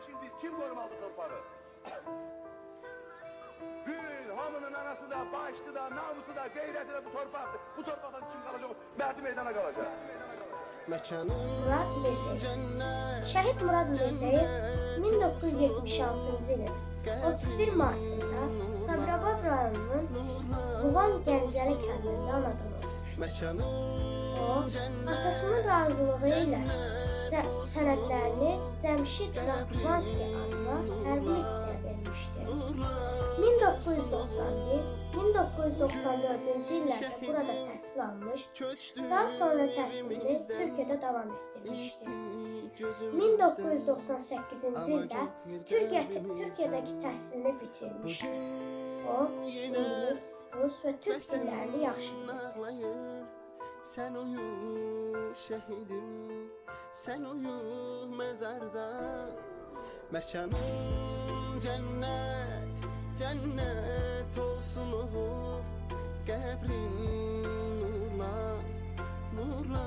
şimdi kim korumalı bu torpağı? Gün hamının anası da, başlı da, namusu da, gayreti de bu torpaktır. Bu torpaktan kim kalacak? Merdi meydana kalacak. Murad Mirzəyev. Şəhid Murad Mirzəyev 1976-cı ilin 31 martında Sabirabad rayonunun Muğan Gəncəli kəndində anadan olmuşdur. O, atasının razılığı ilə sənədlərini Cəmşid Ratvanski adına hərbi liseye vermişdir. 1991-1994-cü illərdə burada təhsil almış, daha sonra təhsilini Türkiyədə davam etdirmişdir. 1998-ci ildə Türkiyədəki təhsilini bitirmişdir. O, İngilis, Rus və Türk dillərini yaxşı bilir. Sen uyu şehidim, sen uyu mezarda. Mekanın cennet, cennet olsun oğul. Qəbrin nurla, nurla.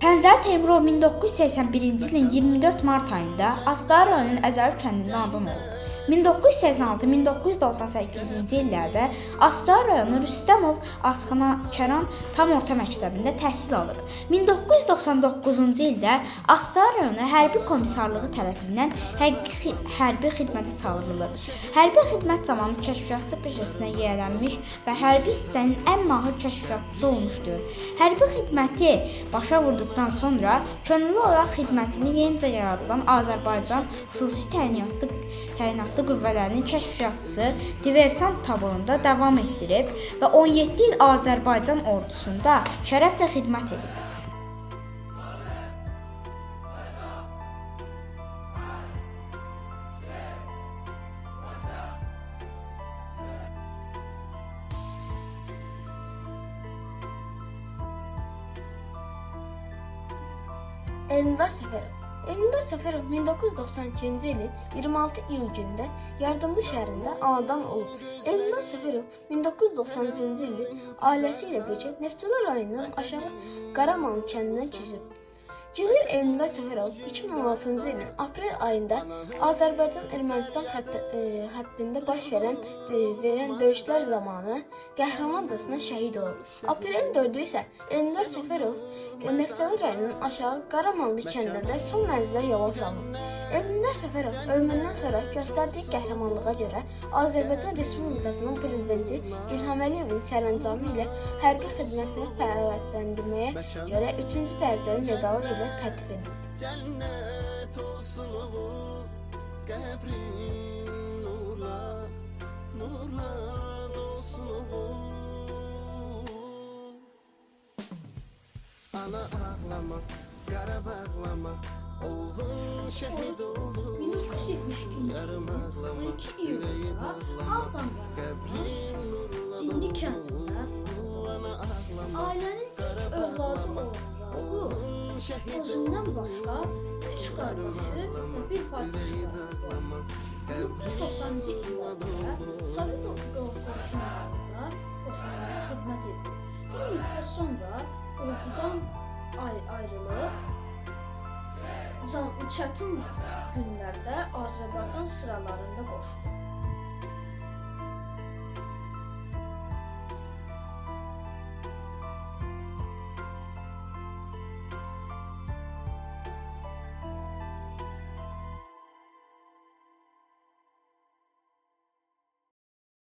Pəncəli Teymurov 1981-ci ilin 24 mart ayında Astara rayonunun Əzərov kəndində anadan olub. 1986-1998-ci illərdə Astara rayonu Rüstəmov Asxanakəran tam orta məktəbində təhsil alıb. 1999-cu ildə Astara rayonu hərbi komissarlığı tərəfindən hərbi xidmətə çağırılıb. Hərbi xidmət zamanı kəşfiyyatçı peşəsinə yiyələnmiş və hərbi hissənin ən mahir kəşfiyyatçısı olmuşdur. Hərbi xidməti başa vurduqdan sonra könüllü olaraq xidmətini yenicə yaradılan Azərbaycan xüsusi təyinatlı qüvvələrinin kəşfiyyatçısı diversant taborunda davam etdirib və 17 il Azərbaycan ordusunda şərəflə xidmət edib. Elmdar Səfərov. Elmdar Səfərov 1992-ci ilin 26 iyul günündə Yardımlı şəhərində anadan olub. Elmdar Səfərov 1993-cü ildə ailəsi ilə birgə Neftçala rayonunun aşağı Qaramanlı kəndindən köçüb. Cəhlil Elmdar Səfərov 2016-cı ilin aprel ayında Azərbaycan-Ermənistan həddində baş verən döyüşlər zamanı qəhrəmancasına şəhid olub. Aprelin 4-ü isə Elmdar Səfərov Neftçala rayonunun aşağı Qaramanlı kəndində son mənzilə yola salınıb. Elmdar Səfərov ölümündən sonra göstərdiyi qəhrəmanlığa görə Azərbaycan Respublikasının prezidenti İlham Əliyevin sərəncamı ilə hərbi xidmətlə fəaliyyətləndirməyə görə 3-cü dərəcəli medalı ilə təltif edilib. Cennet olsun oğul, qəbrin nurla, nurla dolsun oğul. Ana ağlama, qara bağlama, oğlun şəhid oldu. 1972 Yarım ağlama, 12 iyulda yüreği dağlama, Ağdam qəbrin nurla Cindi kəndində ana ağlama, ailənin tək övladı olan Yaqub özündən başqa 3 qardaşı və bir bacısı vardı. 1990-cı illərdə Sovet qoşunlarında xidmət edib. Bir müddət sonra ordudan ayrılıb çətin günlərdə Azərbaycan sıralarında qoşuldu.